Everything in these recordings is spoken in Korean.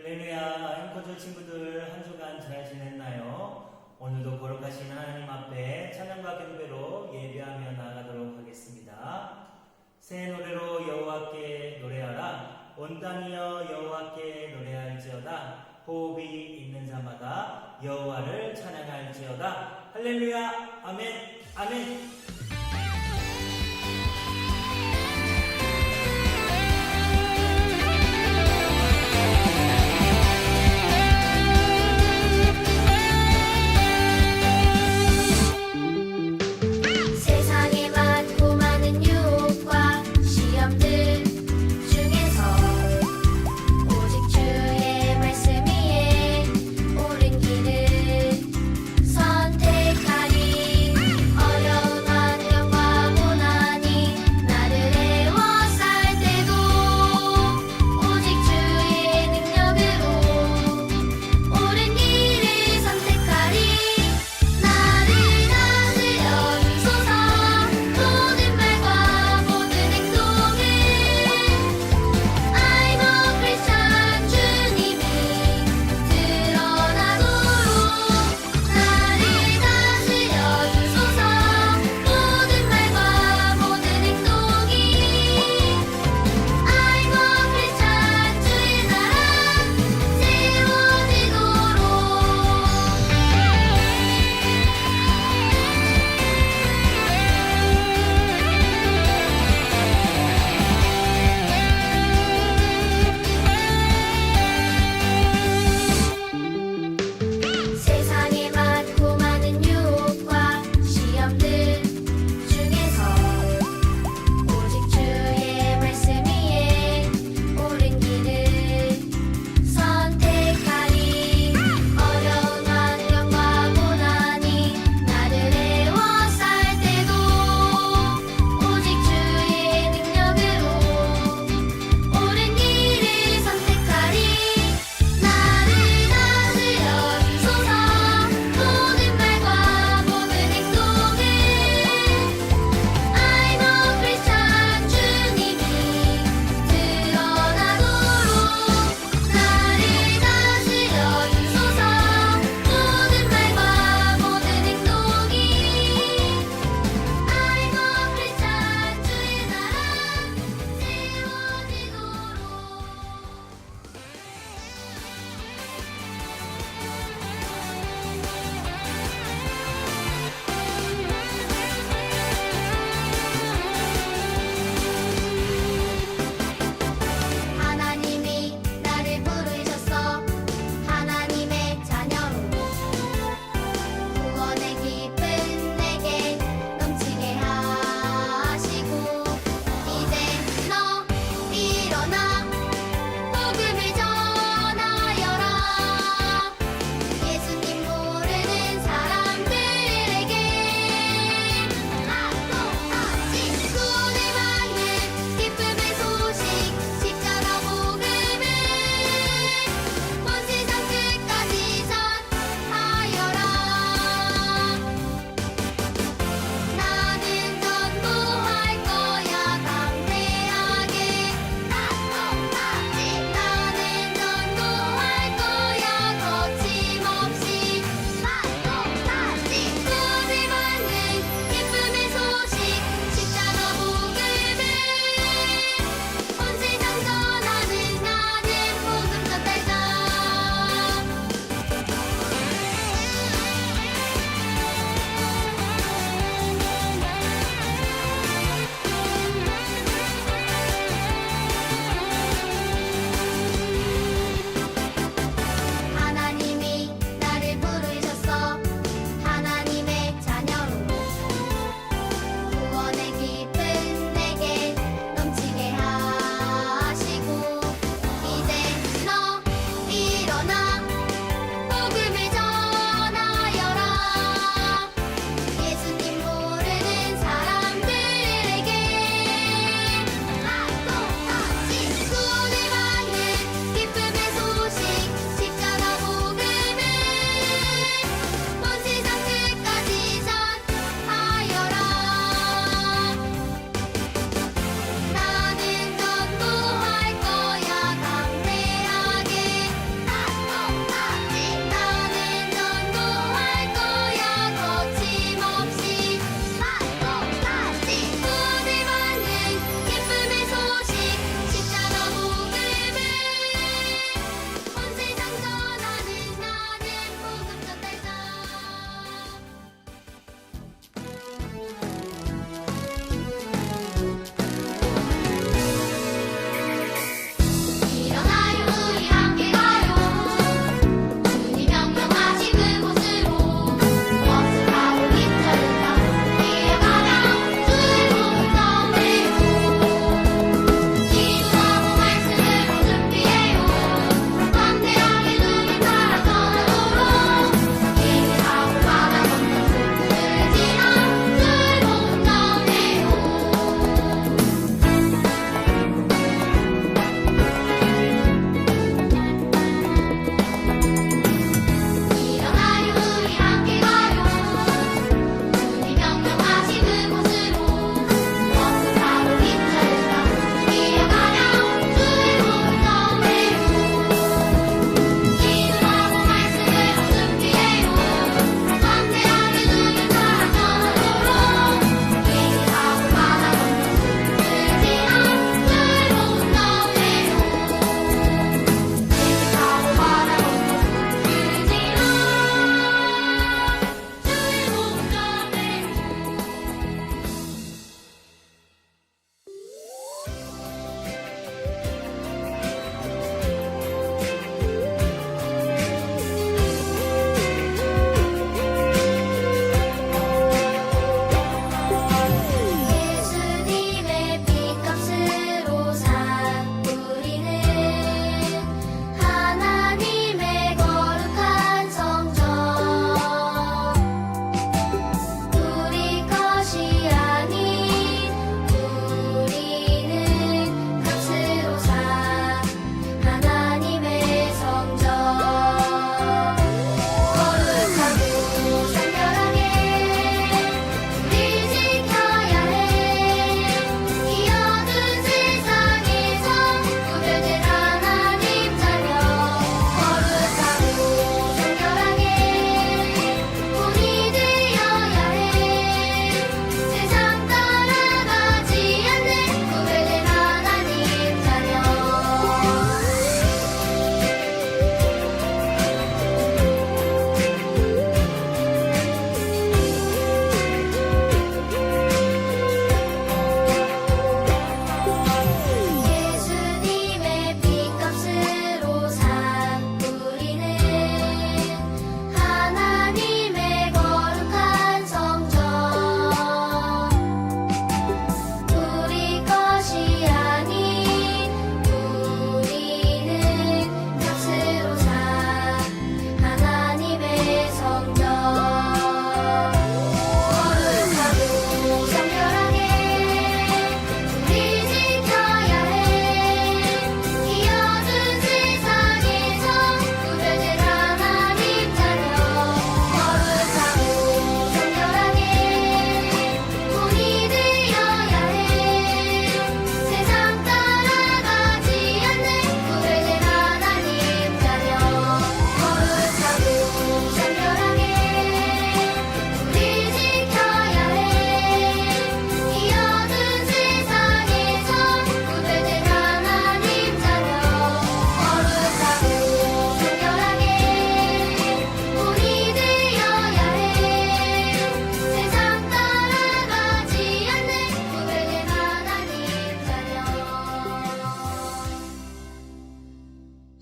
할렐루야, 앵커조 친구들 한 주간 잘 지냈나요? 오늘도 거룩하신 하나님 앞에 찬양과 경배로 예배하며 나아가도록 하겠습니다. 새 노래로 여호와께 노래하라. 온 땅이여 여호와께 노래할지어다. 호흡이 있는 자마다 여호와를 찬양할지어다. 할렐루야, 아멘, 아멘. 세상에 많고 많은 유혹과 시험들 중에서 오직 주의 말씀 위에 옳은 길을 선택하리. 어려운 환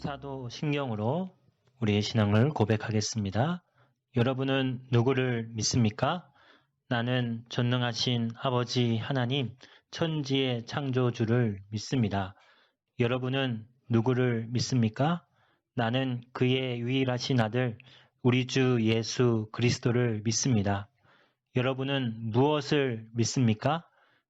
사도 신경으로 우리의 신앙을 고백하겠습니다. 여러분은 누구를 믿습니까? 나는 전능하신 아버지 하나님, 천지의 창조주를 믿습니다. 여러분은 누구를 믿습니까? 나는 그의 유일하신 아들, 우리 주 예수 그리스도를 믿습니다. 여러분은 무엇을 믿습니까?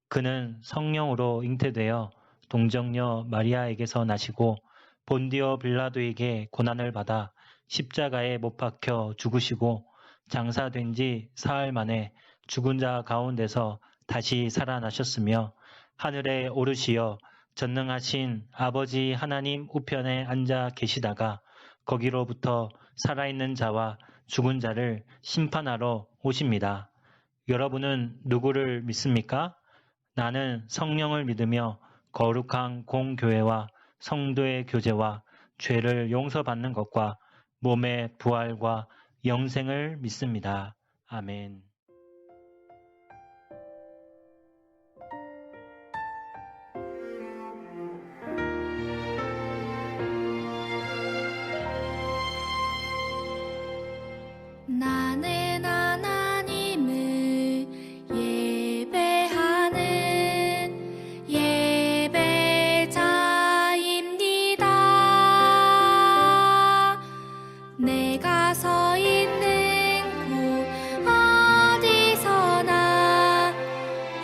그는 성령으로 잉태되어 동정녀 마리아에게서 나시고 본디오 빌라도에게 고난을 받아 십자가에 못 박혀 죽으시고 장사된 지 사흘 만에 죽은 자 가운데서 다시 살아나셨으며 하늘에 오르시어 전능하신 아버지 하나님 우편에 앉아 계시다가 거기로부터 살아있는 자와 죽은 자를 심판하러 오십니다. 여러분은 누구를 믿습니까? 나는 성령을 믿으며 거룩한 공교회와 성도의 교제와 죄를 용서받는 것과 몸의 부활과 영생을 믿습니다. 아멘. 나는 하나님을 예배하는 예배자입니다. 내가 서 있는 곳 어디서나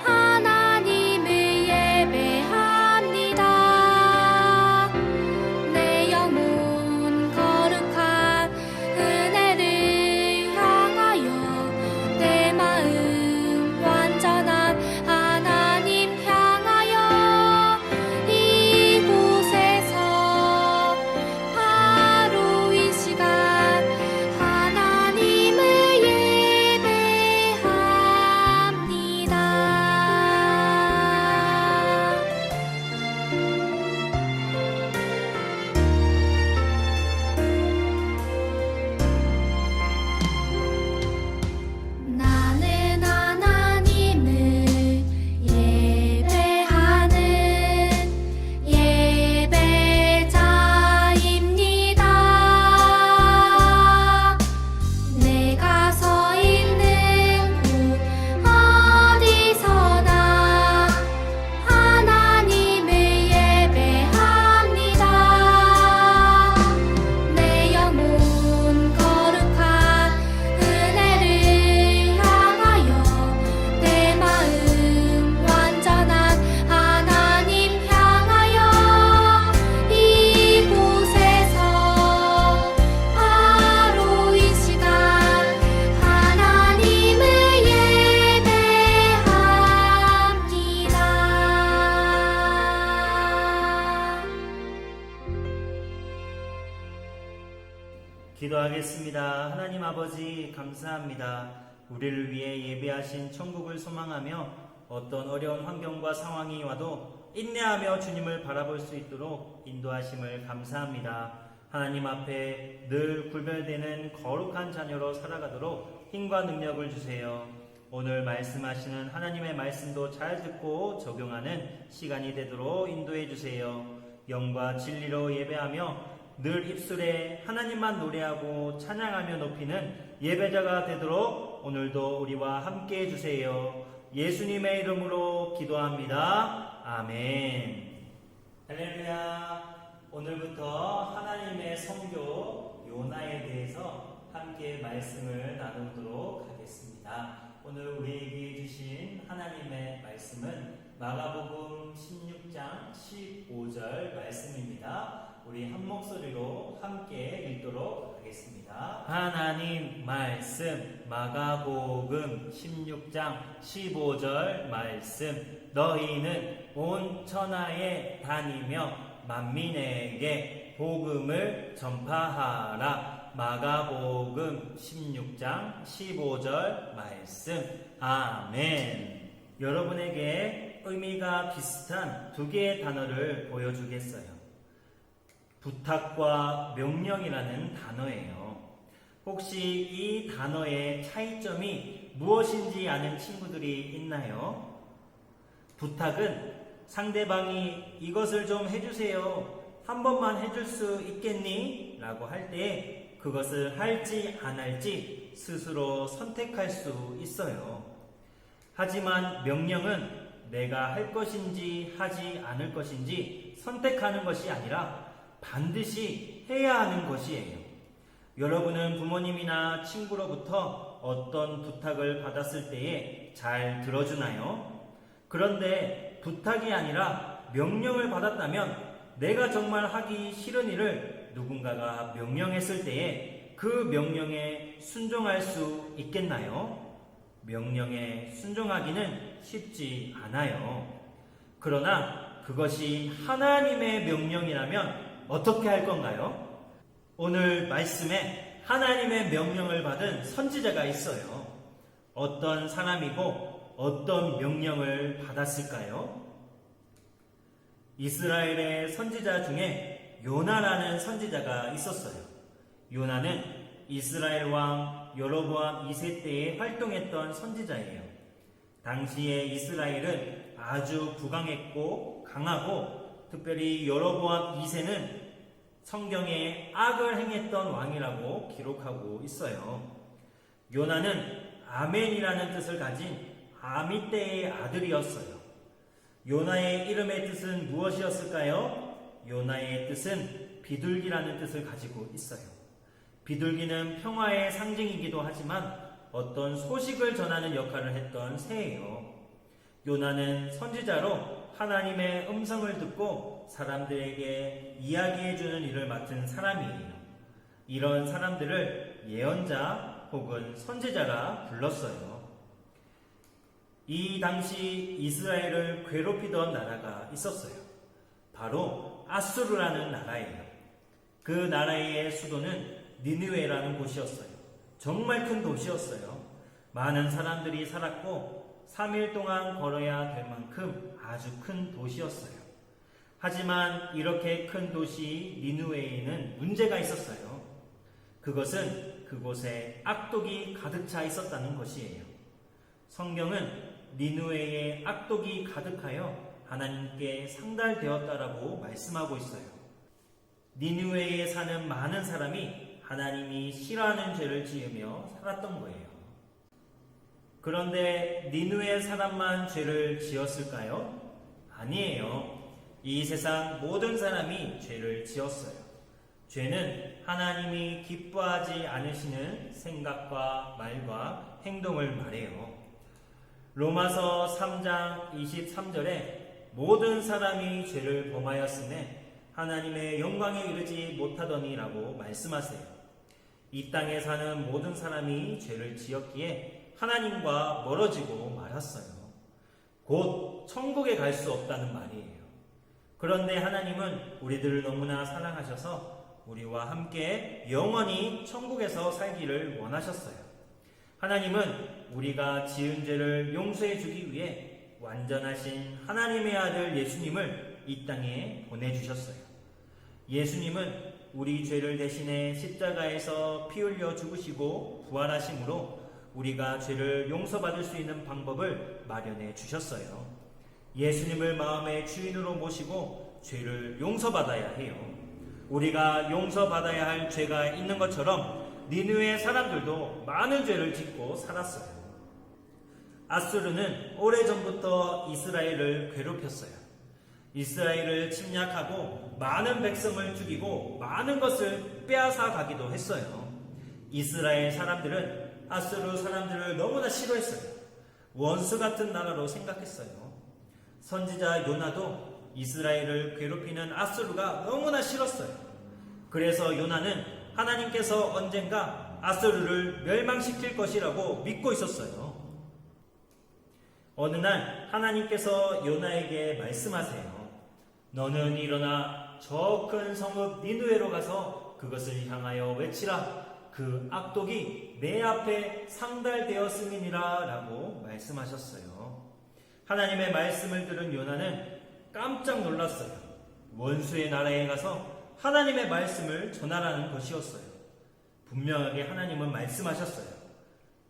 하나님을 예배합니다. 내 영혼 거룩한 은혜를 향하여 내 마음 완전한 하나님 향하여 이곳에서 바로 이 시간 하나님을 예배합니다. 나는 하나님을 예배하는 예배자입니다. 내가 서 있는 곳 어디서나 하나님을 예배합니다. 내 영혼 거룩한 은혜를 향하여 내 마음 완전한 하나님 향하여 이곳에서 바로 이 시간 하나님을 예배합니다. 기도하겠습니다. 하나님 아버지 감사합니다. 우리를 위해 예배하신 천국을 소망하며 어떤 어려운 환경과 상황이 와도 인내하며 주님을 바라볼 수 있도록 인도하심을 감사합니다. 하나님 앞에 늘 구별되는 거룩한 자녀로 살아가도록 힘과 능력을 주세요. 오늘 말씀하시는 하나님의 말씀도 잘 듣고 적용하는 시간이 되도록 인도해 주세요. 영과 진리로 예배하며 늘 입술에 하나님만 노래하고 찬양하며 높이는 예배자가 되도록 오늘도 우리와 함께 해주세요. 예수님의 이름으로 기도합니다. 아멘. 할렐루야. 오늘부터 하나님의 성교 요나에 대해서 함께 말씀을 나누도록 하겠습니다. 오늘 우리에게 주신 하나님의 말씀은 마가복음 16장 15절 말씀입니다. 우리 한 목소리로 함께 읽도록 하겠습니다. 하나님 말씀 마가복음 16장 15절 말씀 너희는 온 천하에 다니며 만민에게 복음을 전파하라. 마가복음 16장 15절 말씀. 아멘. 여러분에게 의미가 비슷한 두 개의 단어를 보여주겠어요. 부탁과 명령이라는 단어예요. 혹시 이 단어의 차이점이 무엇인지 아는 친구들이 있나요? 부탁은 상대방이 이것을 좀 해주세요 한 번만 해줄 수 있겠니? 라고 할 때 그것을 할지 안 할지 스스로 선택할 수 있어요. 하지만 명령은 내가 할 것인지 하지 않을 것인지 선택하는 것이 아니라 반드시 해야 하는 것이에요. 여러분은 부모님이나 친구로부터 어떤 부탁을 받았을 때에 잘 들어주나요? 그런데 부탁이 아니라 명령을 받았다면 내가 정말 하기 싫은 일을 누군가가 명령했을 때에 그 명령에 순종할 수 있겠나요? 명령에 순종하기는 쉽지 않아요. 그러나 그것이 하나님의 명령이라면 어떻게 할 건가요? 오늘 말씀에 하나님의 명령을 받은 선지자가 있어요. 어떤 사람이고 어떤 명령을 받았을까요? 이스라엘의 선지자 중에 요나라는 선지자가 있었어요. 요나는 이스라엘 왕 여로보암 2세 때에 활동했던 선지자예요. 당시에 이스라엘은 아주 부강했고 강하고 특별히 여로보암 2세는 성경에 악을 행했던 왕이라고 기록하고 있어요. 요나는 아멘이라는 뜻을 가진 아미떼의 아들이었어요. 요나의 이름의 뜻은 무엇이었을까요? 요나의 뜻은 비둘기라는 뜻을 가지고 있어요. 비둘기는 평화의 상징이기도 하지만 어떤 소식을 전하는 역할을 했던 새예요. 요나는 선지자로 하나님의 음성을 듣고 사람들에게 이야기해주는 일을 맡은 사람이에요. 이런 사람들을 예언자 혹은 선지자라 불렀어요. 이 당시 이스라엘을 괴롭히던 나라가 있었어요. 바로 아수르라는 나라예요. 그 나라의 수도는 니느웨라는 곳이었어요. 정말 큰 도시였어요. 많은 사람들이 살았고 3일 동안 걸어야 될 만큼 아주 큰 도시였어요. 하지만 이렇게 큰 도시 니느웨에는 문제가 있었어요. 그것은 그곳에 악독이 가득 차 있었다는 것이에요. 성경은 니느웨에 악독이 가득하여 하나님께 상달되었다라고 말씀하고 있어요. 니느웨에 사는 많은 사람이 하나님이 싫어하는 죄를 지으며 살았던 거예요. 그런데 니느웨 사람만 죄를 지었을까요? 아니에요. 이 세상 모든 사람이 죄를 지었어요. 죄는 하나님이 기뻐하지 않으시는 생각과 말과 행동을 말해요. 로마서 3장 23절에 모든 사람이 죄를 범하였음에 하나님의 영광에 이르지 못하더니라고 말씀하세요. 이 땅에 사는 모든 사람이 죄를 지었기에 하나님과 멀어지고 말았어요. 곧 천국에 갈 수 없다는 말이에요. 그런데 하나님은 우리들을 너무나 사랑하셔서 우리와 함께 영원히 천국에서 살기를 원하셨어요. 하나님은 우리가 지은 죄를 용서해 주기 위해 완전하신 하나님의 아들 예수님을 이 땅에 보내주셨어요. 예수님은 우리 죄를 대신해 십자가에서 피 흘려 죽으시고 부활하심으로 우리가 죄를 용서받을 수 있는 방법을 마련해 주셨어요. 예수님을 마음의 주인으로 모시고 죄를 용서받아야 해요. 우리가 용서받아야 할 죄가 있는 것처럼 니느웨 사람들도 많은 죄를 짓고 살았어요. 아수르는 오래전부터 이스라엘을 괴롭혔어요. 이스라엘을 침략하고 많은 백성을 죽이고 많은 것을 빼앗아 가기도 했어요. 이스라엘 사람들은 아수르 사람들을 너무나 싫어했어요. 원수 같은 나라로 생각했어요. 선지자 요나도 이스라엘을 괴롭히는 아수르가 너무나 싫었어요. 그래서 요나는 하나님께서 언젠가 아수르를 멸망시킬 것이라고 믿고 있었어요. 어느 날 하나님께서 요나에게 말씀하세요. 너는 일어나 저 큰 성읍 니느웨로 가서 그것을 향하여 외치라. 그 악독이 내 앞에 상달되었음이니라 라고 말씀하셨어요. 하나님의 말씀을 들은 요나는 깜짝 놀랐어요. 원수의 나라에 가서 하나님의 말씀을 전하라는 것이었어요. 분명하게 하나님은 말씀하셨어요.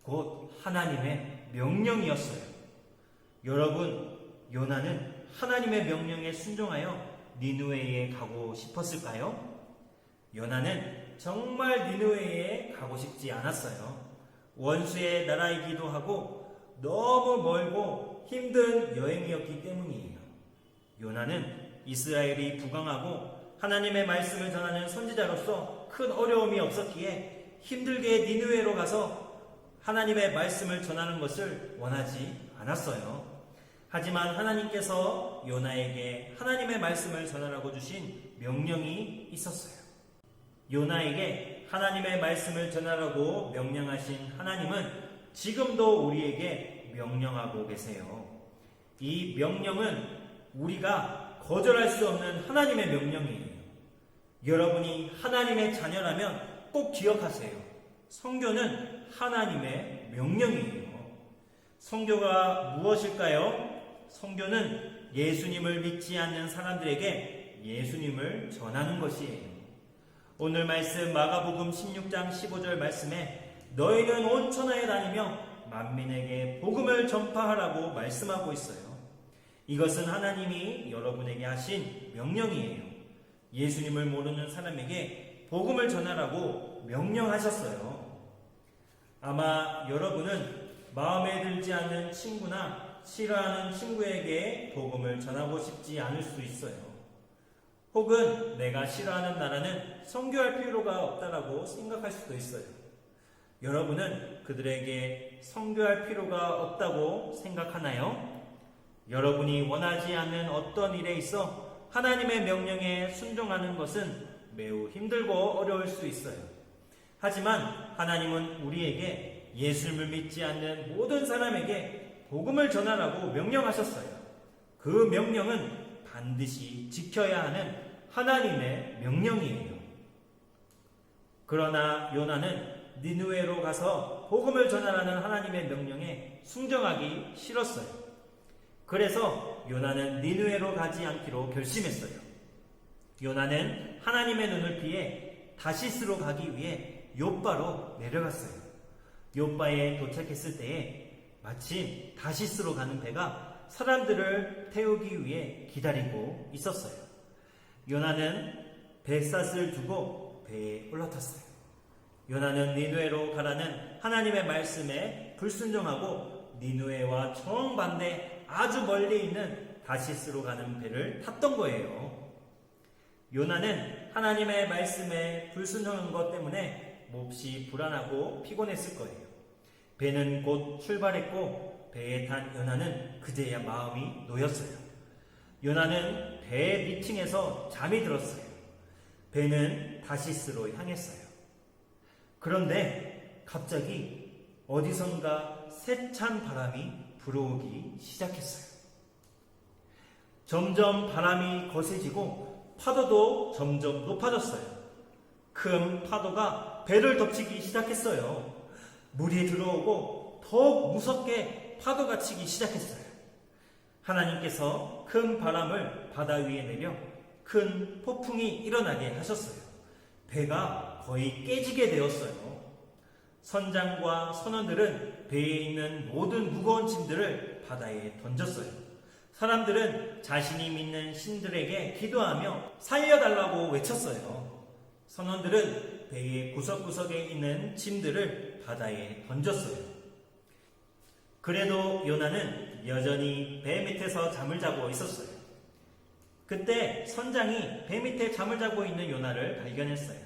곧 하나님의 명령이었어요. 여러분, 요나는 하나님의 명령에 순종하여 니느웨에 가고 싶었을까요? 요나는 정말 니느웨에 가고 싶지 않았어요. 원수의 나라이기도 하고 너무 멀고 힘든 여행이었기 때문이에요. 요나는 이스라엘이 부강하고 하나님의 말씀을 전하는 선지자로서 큰 어려움이 없었기에 힘들게 니느웨로 가서 하나님의 말씀을 전하는 것을 원하지 않았어요. 하지만 하나님께서 요나에게 하나님의 말씀을 전하라고 주신 명령이 있었어요. 요나에게 하나님의 말씀을 전하라고 명령하신 하나님은 지금도 우리에게 명령하고 계세요. 이 명령은 우리가 거절할 수 없는 하나님의 명령이에요. 여러분이 하나님의 자녀라면 꼭 기억하세요. 성교는 하나님의 명령이에요. 성교가 무엇일까요? 성교는 예수님을 믿지 않는 사람들에게 예수님을 전하는 것이에요. 오늘 말씀 마가복음 16장 15절 말씀에 너희는 온 천하에 다니며 만민에게 복음을 전파하라고 말씀하고 있어요. 이것은 하나님이 여러분에게 하신 명령이에요. 예수님을 모르는 사람에게 복음을 전하라고 명령하셨어요. 아마 여러분은 마음에 들지 않는 친구나 싫어하는 친구에게 복음을 전하고 싶지 않을 수 있어요. 혹은 내가 싫어하는 나라는 선교할 필요가 없다라고 생각할 수도 있어요. 여러분은 그들에게 선교할 필요가 없다고 생각하나요? 여러분이 원하지 않는 어떤 일에 있어 하나님의 명령에 순종하는 것은 매우 힘들고 어려울 수 있어요. 하지만 하나님은 우리에게 예수님을 믿지 않는 모든 사람에게 복음을 전하라고 명령하셨어요. 그 명령은 반드시 지켜야 하는 하나님의 명령이에요. 그러나 요나는 니느웨로 가서 복음을 전하라는 하나님의 명령에 순종하기 싫었어요. 그래서 요나는 니느웨로 가지 않기로 결심했어요. 요나는 하나님의 눈을 피해 다시스로 가기 위해 욥바로 내려갔어요. 욥바에 도착했을 때에 마침 다시스로 가는 배가 사람들을 태우기 위해 기다리고 있었어요. 요나는 뱃삿을 두고 배에 올라탔어요. 요나는 니느웨로 가라는 하나님의 말씀에 불순종하고 니느웨와 정반대 아주 멀리 있는 다시스로 가는 배를 탔던 거예요. 요나는 하나님의 말씀에 불순종한 것 때문에 몹시 불안하고 피곤했을 거예요. 배는 곧 출발했고 배에 탄 요나는 그제야 마음이 놓였어요. 요나는 배 밑층에서 잠이 들었어요. 배는 다시스로 향했어요. 그런데 갑자기 어디선가 세찬 바람이 불어오기 시작했어요. 점점 바람이 거세지고 파도도 점점 높아졌어요. 큰 파도가 배를 덮치기 시작했어요. 물이 들어오고 더욱 무섭게 파도가 치기 시작했어요. 하나님께서 큰 바람을 바다 위에 내려 큰 폭풍이 일어나게 하셨어요. 배가 거의 깨지게 되었어요. 선장과 선원들은 배에 있는 모든 무거운 짐들을 바다에 던졌어요. 사람들은 자신이 믿는 신들에게 기도하며 살려달라고 외쳤어요. 선원들은 배의 구석구석에 있는 짐들을 바다에 던졌어요. 그래도 요나는 여전히 배 밑에서 잠을 자고 있었어요. 그때 선장이 배 밑에 잠을 자고 있는 요나를 발견했어요.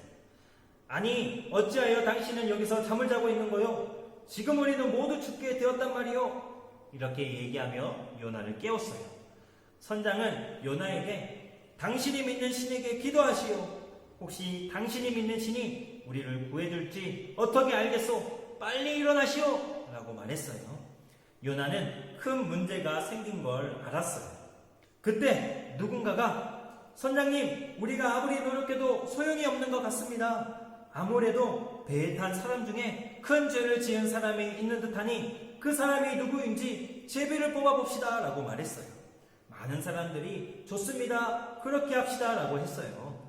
아니, 어찌하여 당신은 여기서 잠을 자고 있는 거요? 지금 우리는 모두 죽게 되었단 말이요. 이렇게 얘기하며 요나를 깨웠어요. 선장은 요나에게 당신이 믿는 신에게 기도하시오. 혹시 당신이 믿는 신이 우리를 구해줄지 어떻게 알겠소? 빨리 일어나시오. 라고 말했어요. 요나는 큰 문제가 생긴 걸 알았어요. 그때 누군가가 선장님, 우리가 아무리 노력해도 소용이 없는 것 같습니다. 아무래도 배에 탄 사람 중에 큰 죄를 지은 사람이 있는 듯하니 그 사람이 누구인지 제비를 뽑아봅시다 라고 말했어요. 많은 사람들이 좋습니다, 그렇게 합시다 라고 했어요.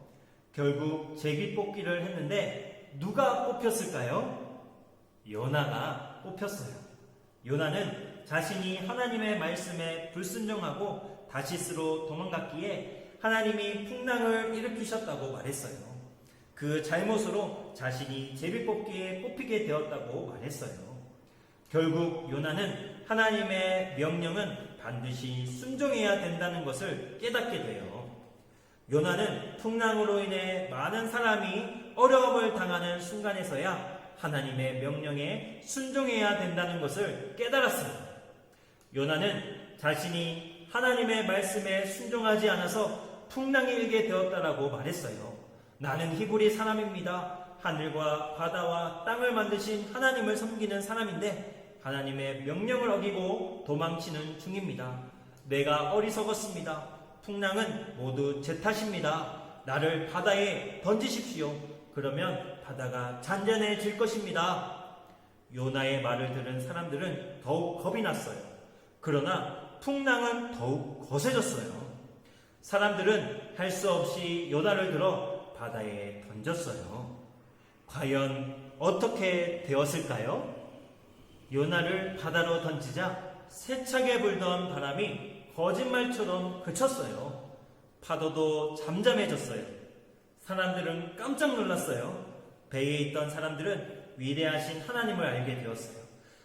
결국 제비 뽑기를 했는데 누가 뽑혔을까요? 요나가 뽑혔어요. 요나는 자신이 하나님의 말씀에 불순종하고 다시스로 도망갔기에 하나님이 풍랑을 일으키셨다고 말했어요. 그 잘못으로 자신이 제비뽑기에 뽑히게 되었다고 말했어요. 결국 요나는 하나님의 명령은 반드시 순종해야 된다는 것을 깨닫게 돼요. 요나는 풍랑으로 인해 많은 사람이 어려움을 당하는 순간에서야 하나님의 명령에 순종해야 된다는 것을 깨달았습니다. 요나는 자신이 하나님의 말씀에 순종하지 않아서 풍랑이 일게 되었다라고 말했어요. 나는 히브리 사람입니다. 하늘과 바다와 땅을 만드신 하나님을 섬기는 사람인데 하나님의 명령을 어기고 도망치는 중입니다. 내가 어리석었습니다. 풍랑은 모두 제 탓입니다. 나를 바다에 던지십시오. 그러면 바다가 잔잔해질 것입니다. 요나의 말을 들은 사람들은 더욱 겁이 났어요. 그러나 풍랑은 더욱 거세졌어요. 사람들은 할 수 없이 요나를 들어 바다에 던졌어요. 과연 어떻게 되었을까요? 요나를 바다로 던지자 세차게 불던 바람이 거짓말처럼 그쳤어요. 파도도 잠잠해졌어요. 사람들은 깜짝 놀랐어요. 배에 있던 사람들은 위대하신 하나님을 알게 되었어요.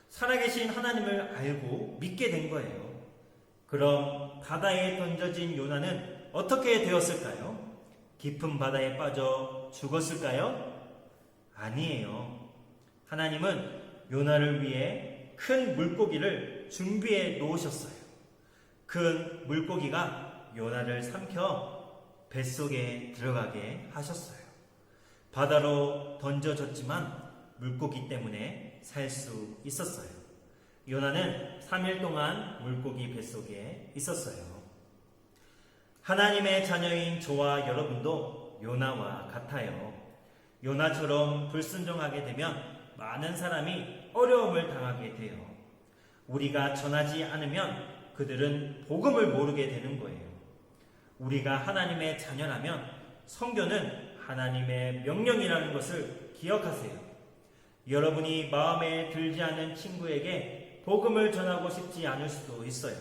살아계신 하나님을 알고 믿게 된 거예요. 그럼 바다에 던져진 요나는 어떻게 되었을까요? 깊은 바다에 빠져 죽었을까요? 아니에요. 하나님은 요나를 위해 큰 물고기를 준비해 놓으셨어요. 큰 물고기가 요나를 삼켜 뱃속에 들어가게 하셨어요. 바다로 던져졌지만 물고기 때문에 살 수 있었어요. 요나는 3일 동안 물고기 뱃속에 있었어요. 하나님의 자녀인 저와 여러분도 요나와 같아요. 요나처럼 불순종하게 되면 많은 사람이 어려움을 당하게 돼요. 우리가 전하지 않으면 그들은 복음을 모르게 되는 거예요. 우리가 하나님의 자녀라면 성교는 하나님의 명령이라는 것을 기억하세요. 여러분이 마음에 들지 않는 친구에게 복음을 전하고 싶지 않을 수도 있어요.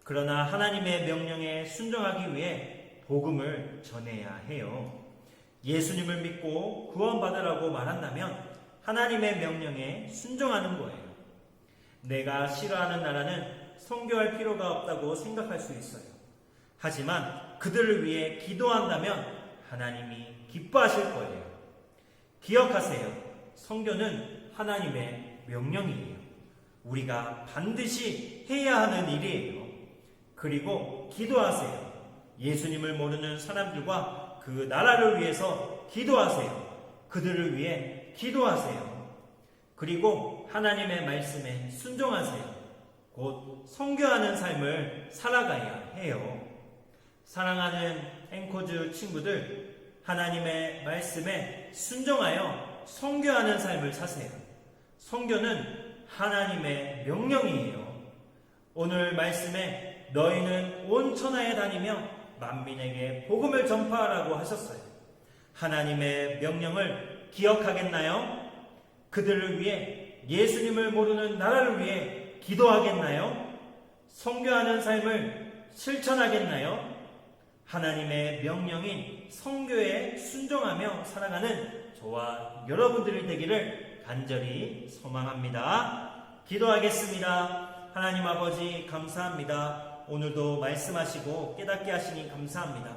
그러나 하나님의 명령에 순종하기 위해 복음을 전해야 해요. 예수님을 믿고 구원받으라고 말한다면 하나님의 명령에 순종하는 거예요. 내가 싫어하는 나라는 선교할 필요가 없다고 생각할 수 있어요. 하지만 그들을 위해 기도한다면 하나님이 기뻐하실 거예요. 기억하세요. 선교는 하나님의 명령이에요. 우리가 반드시 해야 하는 일이에요. 그리고 기도하세요. 예수님을 모르는 사람들과 그 나라를 위해서 기도하세요. 그들을 위해 기도하세요. 그리고 하나님의 말씀에 순종하세요. 곧 선교하는 삶을 살아가야 해요. 사랑하는 앵코즈 친구들, 하나님의 말씀에 순종하여 선교하는 삶을 사세요. 선교는 하나님의 명령이에요. 오늘 말씀에 너희는 온 천하에 다니며 만민에게 복음을 전파하라고 하셨어요. 하나님의 명령을 기억하겠나요? 그들을 위해, 예수님을 모르는 나라를 위해 기도하겠나요? 선교하는 삶을 실천하겠나요? 하나님의 명령인 선교에 순종하며 살아가는 저와 여러분들이 되기를 간절히 소망합니다. 기도하겠습니다. 하나님 아버지 감사합니다. 오늘도 말씀하시고 깨닫게 하시니 감사합니다.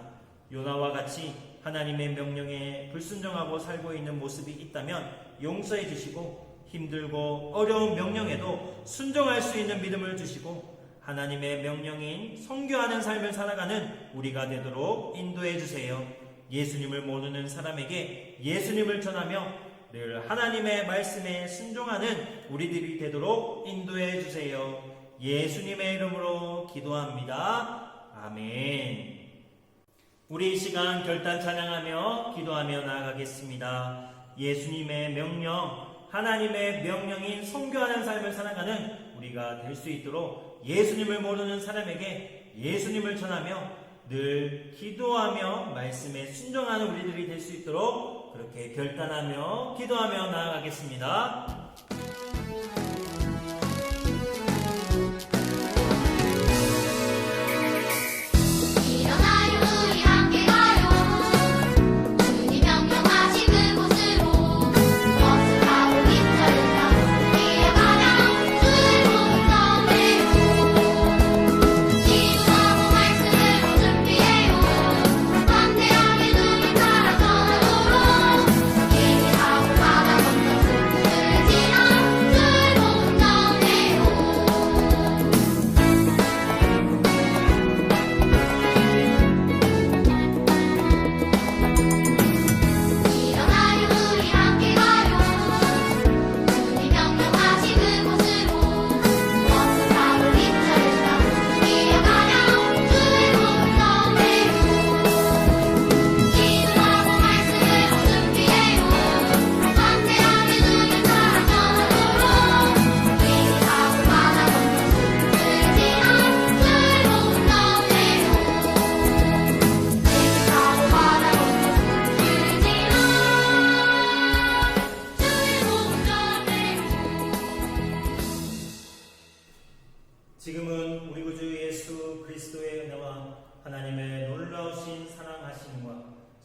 요나와 같이 하나님의 명령에 불순종하고 살고 있는 모습이 있다면 용서해 주시고, 힘들고 어려운 명령에도 순종할 수 있는 믿음을 주시고, 하나님의 명령인 선교하는 삶을 살아가는 우리가 되도록 인도해 주세요. 예수님을 모르는 사람에게 예수님을 전하며 늘 하나님의 말씀에 순종하는 우리들이 되도록 인도해 주세요. 예수님의 이름으로 기도합니다. 아멘. 우리 이 시간 결단 찬양하며 기도하며 나아가겠습니다. 예수님의 명령, 하나님의 명령인 선교하는 삶을 살아가는 우리가 될 수 있도록 예수님을 모르는 사람에게 예수님을 전하며 늘 기도하며 말씀에 순종하는 우리들이 될 수 있도록 그렇게 결단하며 기도하며 나아가겠습니다. 일어나요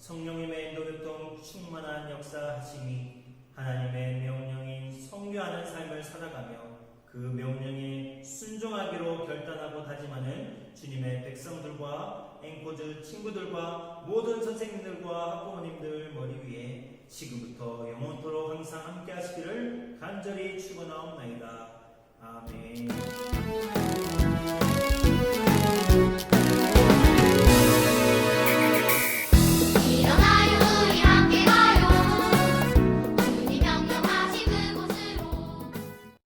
성령님의 인도교통 충만한 역사하심이 하나님의 명령인 성교하는 삶을 살아가며 그 명령에 순종하기로 결단하고 다짐하는 주님의 백성들과 앵코즈 친구들과 모든 선생님들과 학부모님들 머리 위에 지금부터 영원토록 항상 함께 하시기를 간절히 축원하옵나이다. 아멘.